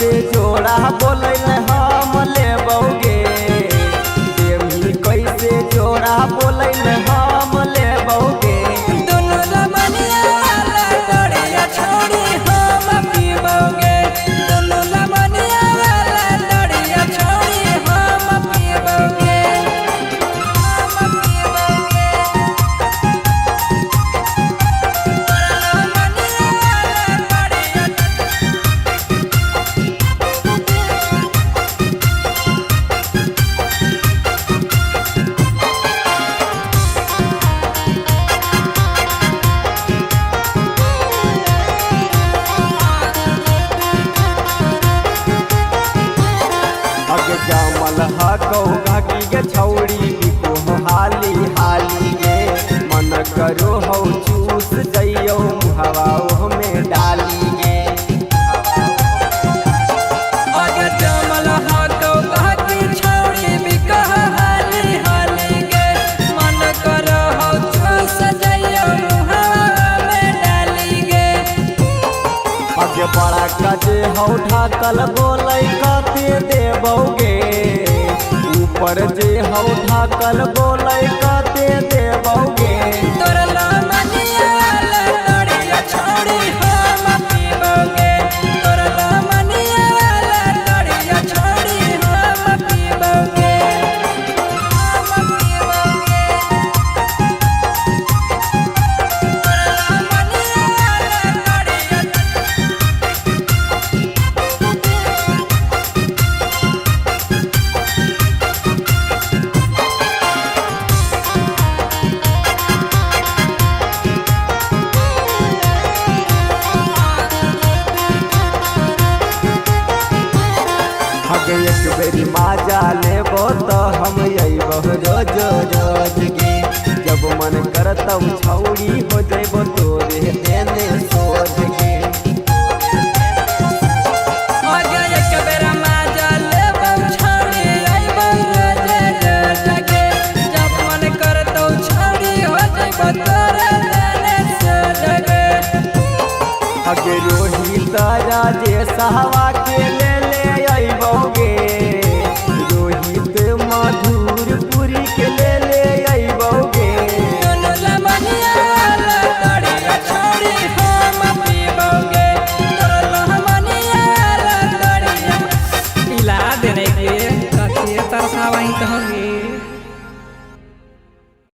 कैसे जोड़ा बोले हम लेबोगे, देवी कैसे जोड़ा बोले हम लेबोगे। दोनों लमनिया वाला लड़िया छोड़ी हम पीबोगे, दोनों लमनिया वाला लड़िया छोड़ी हम पीबोगे, हम पीबोगे। लमनिया वाला लड़िया अगे जामल हकौ घाटी के छौड़ी बिको हाली हाली गे, मन करो हौ चूस जइयो हवा में डाली गे। अगे जमल हाथों घाटी छौड़ी बिकह हाली हाली गे, मन करो हौ चूस जइयो हवा में डाली गे। अगे बड़ा कजे हौ ढाकल बोलै कते देबोगे, ऊपर जे हौ ढाकल बोलै कते देबोगे। तोर लमनिया वाला लड़िया छोड़ी हम पीबोगे, तोर लमनिया वाला लड़िया छोड़ी हम पीबोगे, हम पीबोगे। तोर लमनिया वाला लड़िया अगे एक बेरी माजा लेबो तो हम अइबो रोज रोज गे, जब मन करतौ छौड़ी हो जइबो तोरे देने सोच गे। अगे एक बेरा माजा लेबौ छौड़ी अइबौ रोज रोज गे, जब मन करतौ छौड़ी हो जइबौ तोरे देने सोच गे। अगे रोहित राजे सहवा के